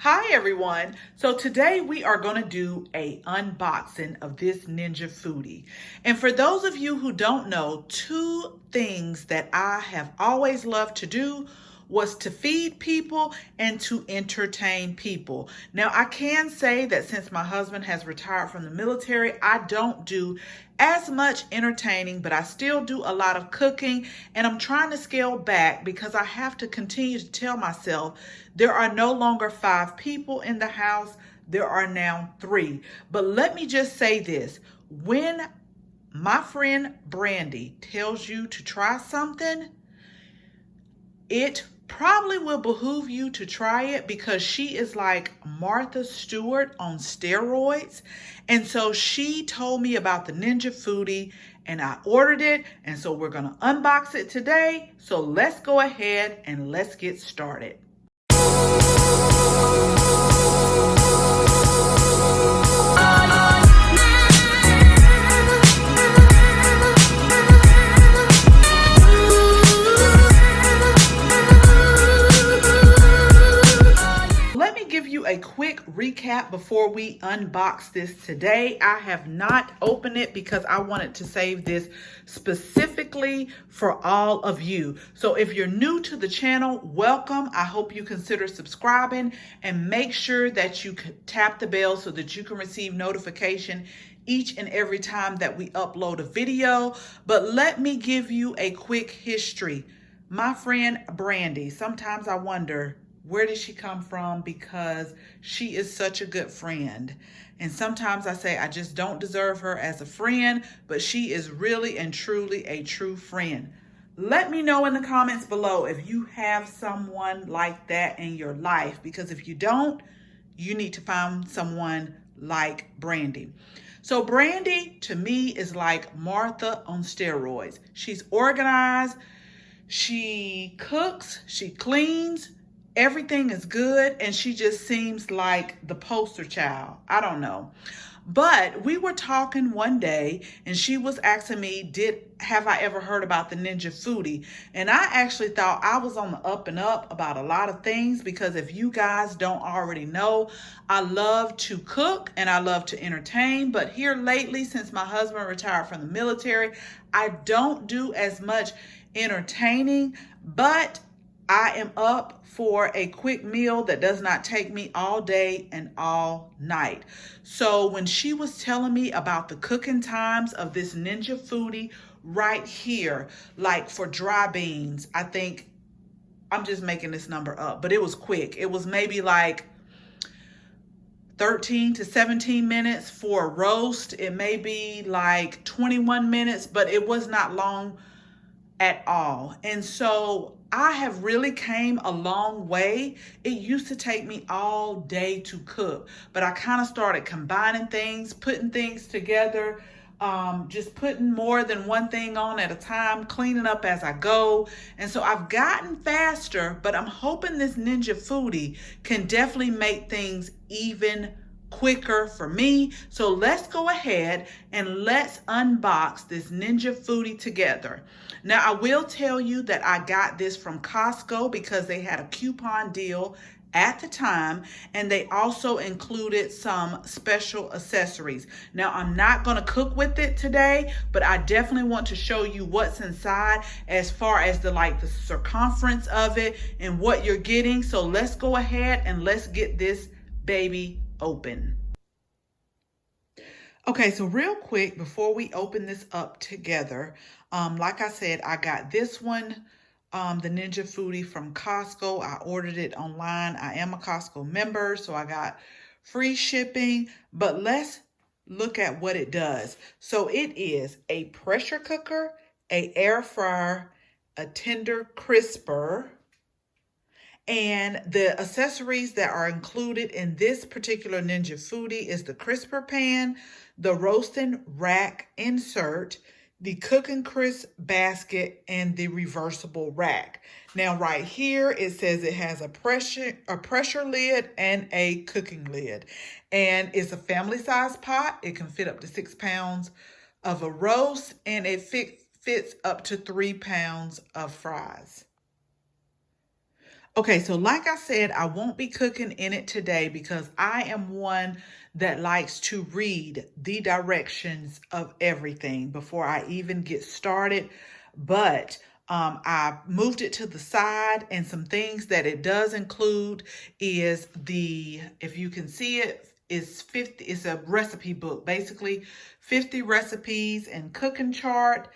Hi everyone. So today we are going to do a unboxing of this Ninja Foodi. And for those of you who don't know, two things that I have always loved to do was to feed people and to entertain people. Now I can say that since my husband has retired from the military, I don't do as much entertaining, but I still do a lot of cooking, and I'm trying to scale back because I have to continue to tell myself there are no longer 5 people in the house, there are now 3. But let me just say this, when my friend Brandy tells you to try something, it probably will behoove you to try it because she is like Martha Stewart on steroids. And so she told me about the Ninja Foodi and I ordered it. And so we're going to unbox it today. So let's go ahead and let's get started. A quick recap before we unbox this today. I have not opened it because I wanted to save this specifically for all of you. So if you're new to the channel, welcome. I hope you consider subscribing and make sure that you tap the bell so that you can receive notification each and every time that we upload a video. But let me give you a quick history. My friend Brandy, sometimes I wonder, where did she come from? Because she is such a good friend. And sometimes I say, I just don't deserve her as a friend, but she is really and truly a true friend. Let me know in the comments below if you have someone like that in your life, because if you don't, you need to find someone like Brandy. So Brandy, to me, is like Martha on steroids. She's organized, she cooks, she cleans, everything is good, and she just seems like the poster child. I don't know. But we were talking one day and she was asking me, have I ever heard about the Ninja Foodi? And I actually thought I was on the up and up about a lot of things, because if you guys don't already know, I love to cook and I love to entertain. But here lately, since my husband retired from the military, I don't do as much entertaining, but I am up for a quick meal that does not take me all day and all night. So when she was telling me about the cooking times of this Ninja Foodi right here, like for dry beans, I think, I'm just making this number up, but it was quick. It was maybe like 13 to 17 minutes for a roast. It may be like 21 minutes, but it was not long at all. And so I have really came a long way. It used to take me all day to cook, but I kind of started combining things, putting things together, just putting more than one thing on at a time, cleaning up as I go. And so I've gotten faster, but I'm hoping this Ninja Foodi can definitely make things even quicker for me. So let's go ahead and let's unbox this Ninja Foodi together. Now I will tell you that I got this from Costco because they had a coupon deal at the time, and they also included some special accessories. Now I'm not going to cook with it today, but I definitely want to show you what's inside as far as the circumference of it and what you're getting. So let's go ahead and let's get this baby open. Okay, so real quick before we open this up together, like I said, I got this one, the Ninja Foodi from Costco. I ordered it online. I am a Costco member, so I got free shipping. But let's look at what it does. So it is a pressure cooker, a air fryer, a tender crisper. And the accessories that are included in this particular Ninja Foodi is the crisper pan, the roasting rack insert, the cooking crisp basket, and the reversible rack. Now right here it says it has a pressure lid and a cooking lid. And it's a family size pot. It can fit up to 6 pounds of a roast, and it fits up to 3 pounds of fries. Okay, so like I said, I won't be cooking in it today because I am one that likes to read the directions of everything before I even get started. But I moved it to the side, and some things that it does include is if you can see it, is 50, it's a recipe book, basically 50 recipes and cooking chart.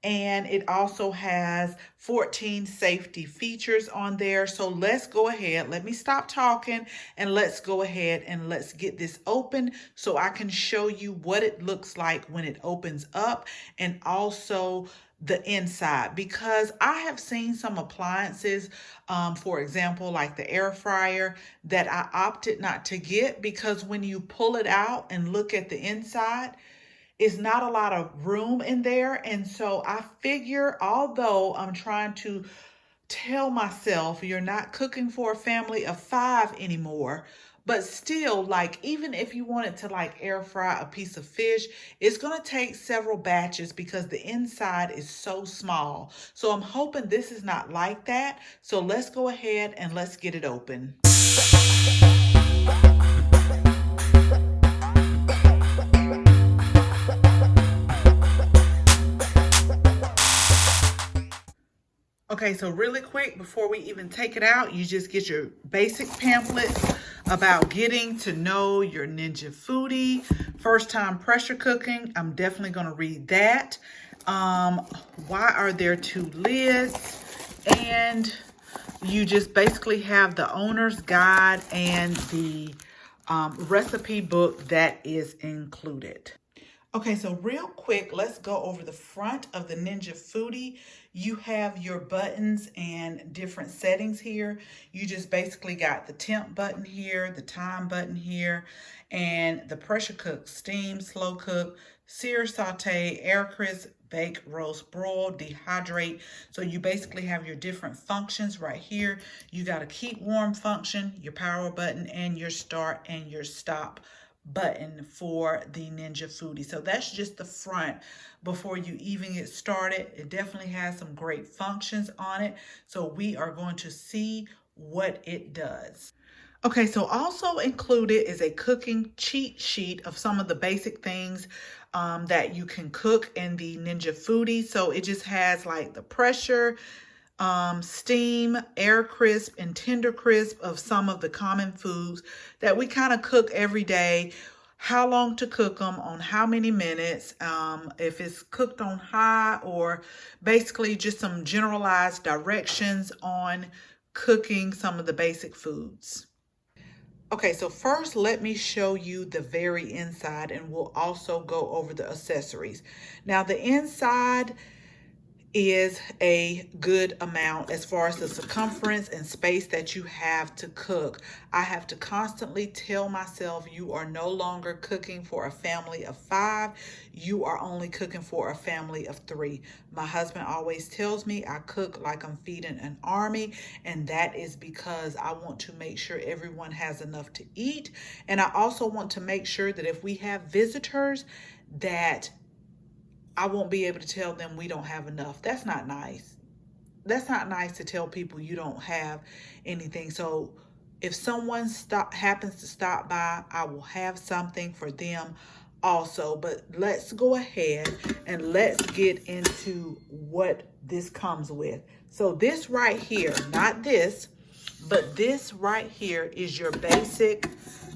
And it also has 14 safety features on there. So let's go ahead. Let me stop talking and let's go ahead and let's get this open so I can show you what it looks like when it opens up, and also the inside, because I have seen some appliances, for example, like the air fryer, that I opted not to get because when you pull it out and look at the inside, is not a lot of room in there. And so I figure, although I'm trying to tell myself you're not cooking for a family of 5 anymore, but still, like, even if you wanted to like air fry a piece of fish, it's going to take several batches because the inside is so small. So I'm hoping this is not like that. So let's go ahead and let's get it open. Okay, so really quick, before we even take it out, you just get your basic pamphlets about getting to know your Ninja Foodi. First time pressure cooking, I'm definitely going to read that. Why are there 2 lids? And you just basically have the owner's guide and the recipe book that is included. Okay, so real quick, let's go over the front of the Ninja Foodi. You have your buttons and different settings here. You just basically got the temp button here, the time button here, and the pressure cook, steam, slow cook, sear, saute, air crisp, bake, roast, broil, dehydrate. So you basically have your different functions right here. You got a keep warm function, your power button, and your start and your stop button for the Ninja Foodi. So that's just the front before you even get started. It definitely has some great functions on it. So we are going to see what it does. Okay, so also included is a cooking cheat sheet of some of the basic things that you can cook in the Ninja Foodi. So it just has like the pressure, steam, air crisp, and tender crisp of some of the common foods that we kind of cook every day. How long to cook them, on how many minutes, if it's cooked on high, or basically just some generalized directions on cooking some of the basic foods. Okay, so first let me show you the very inside, and we'll also go over the accessories. Now the inside is a good amount as far as the circumference and space that you have to cook. I have to constantly tell myself you are no longer cooking for a family of 5. You are only cooking for a family of 3. My husband always tells me I cook like I'm feeding an army, and that is because I want to make sure everyone has enough to eat. And I also want to make sure that if we have visitors, that I won't be able to tell them we don't have enough. That's not nice. That's not nice to tell people you don't have anything. So if someone happens to stop by, I will have something for them also. But let's go ahead and let's get into what this comes with. So this right here, not this, but this right here is your basic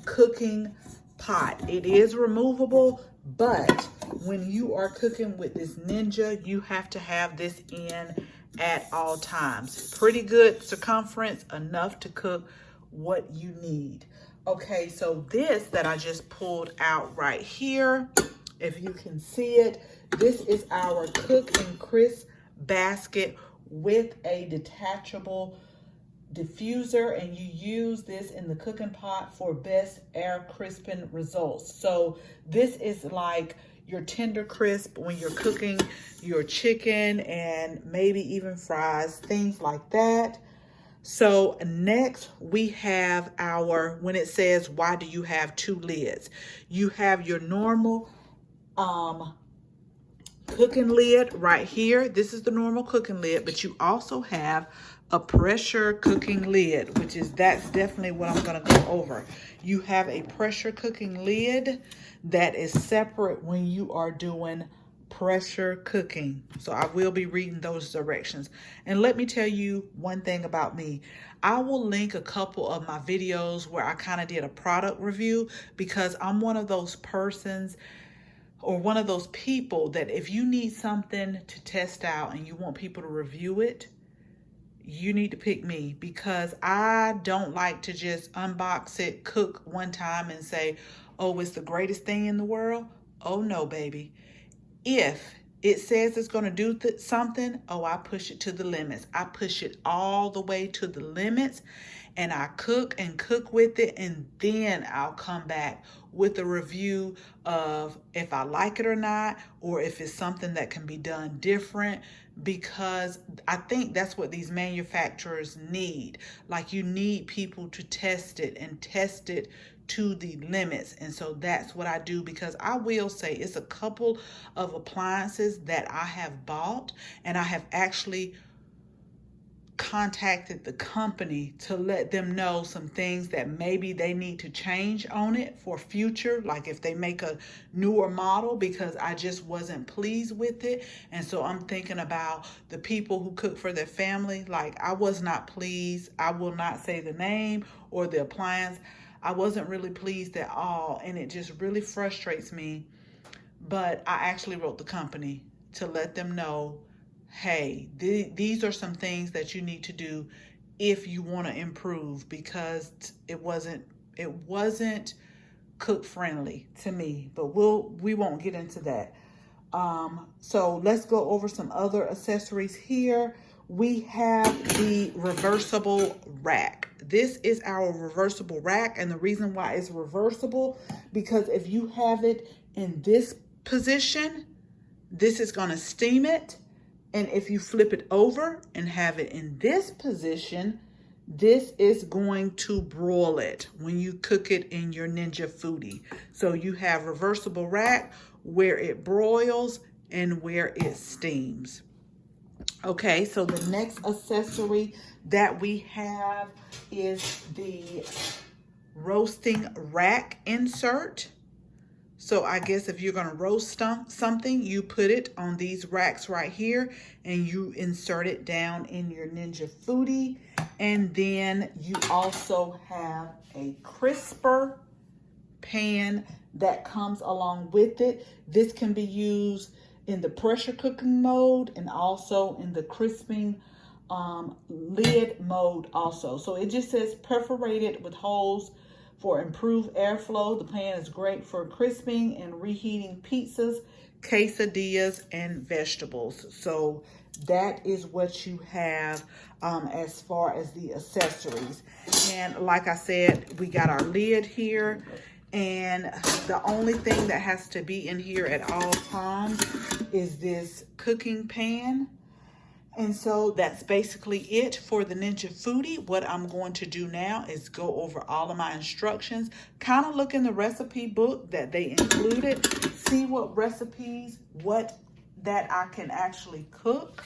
cooking pot. It is removable, but when you are cooking with this Ninja, you have to have this in at all times. Pretty good circumference, enough to cook what you need. Okay, so this that I just pulled out right here, if you can see it, this is our cook and crisp basket with a detachable diffuser, and you use this in the cooking pot for best air crisping results. So this is like your tender crisp when you're cooking your chicken and maybe even fries, things like that. So next we have our, when it says why do you have 2 lids, you have your normal cooking lid right here. This is the normal cooking lid, but you also have a pressure cooking lid, that's definitely what I'm going to go over. You have a pressure cooking lid that is separate when you are doing pressure cooking. So I will be reading those directions. And let me tell you one thing about me. I will link a couple of my videos where I kind of did a product review, because I'm one of those persons or one of those people that if you need something to test out and you want people to review it, you need to pick me, because I don't like to just unbox it, cook one time and say, oh, it's the greatest thing in the world. Oh no, baby. If it says it's going to do something, oh, I push it to the limits. I push it all the way to the limits, and I cook and cook with it, and then I'll come back with a review of if I like it or not, or if it's something that can be done different, because I think that's what these manufacturers need. Like, you need people to test it and test it to the limits. And so that's what I do, because I will say it's a couple of appliances that I have bought, and I have actually contacted the company to let them know some things that maybe they need to change on it for future, like if they make a newer model, because I just wasn't pleased with it. And so I'm thinking about the people who cook for their family. Like, I was not pleased. I will not say the name or the appliance. I wasn't really pleased at all, and it just really frustrates me. But I actually wrote the company to let them know, hey, these are some things that you need to do if you want to improve, because it wasn't cook friendly to me. But we won't get into that. So let's go over some other accessories here. We have the reversible rack. This is our reversible rack, and the reason why it's reversible, because if you have it in this position, this is going to steam it. And if you flip it over and have it in this position, this is going to broil it when you cook it in your Ninja Foodi. So you have reversible rack where it broils and where it steams. Okay, so the next accessory that we have is the roasting rack insert. So I guess if you're going to roast something, you put it on these racks right here, and you insert it down in your Ninja Foodi. And then you also have a crisper pan that comes along with it. This can be used in the pressure cooking mode and also in the crisping lid mode also. So it just says perforated with holes for improved airflow. The pan is great for crisping and reheating pizzas, quesadillas, and vegetables. So that is what you have as far as the accessories. And like I said, we got our lid here. And the only thing that has to be in here at all times is this cooking pan. And so that's basically it for the Ninja Foodi. What I'm going to do now is go over all of my instructions, kind of look in the recipe book that they included, see what recipes, that I can actually cook.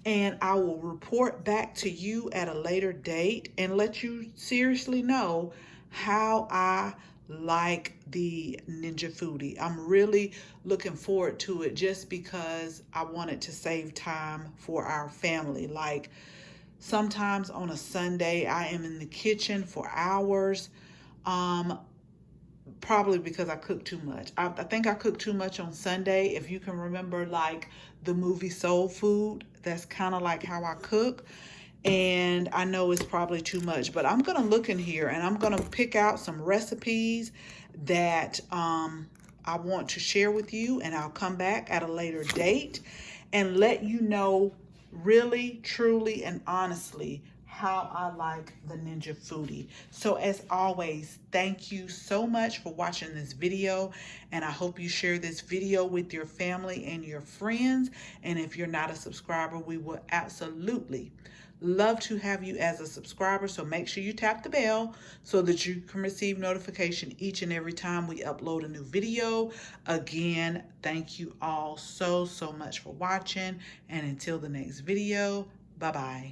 And I will report back to you at a later date and let you seriously know how I like the Ninja Foodi. I'm really looking forward to it, just because I wanted to save time for our family. Like, sometimes on a Sunday I am in the kitchen for hours, probably because I cook too much. I think I cook too much on Sunday. If you can remember, like, the movie Soul Food, that's kind of like how I cook. And I know it's probably too much, but I'm going to look in here and I'm going to pick out some recipes that I want to share with you, and I'll come back at a later date and let you know really, truly, and honestly how I like the Ninja Foodi. So as always, thank you so much for watching this video, and I hope you share this video with your family and your friends. And if you're not a subscriber, we will absolutely love to have you as a subscriber. So make sure you tap the bell so that you can receive notification each and every time we upload a new video. Again, thank you all so much for watching, and until the next video, bye-bye.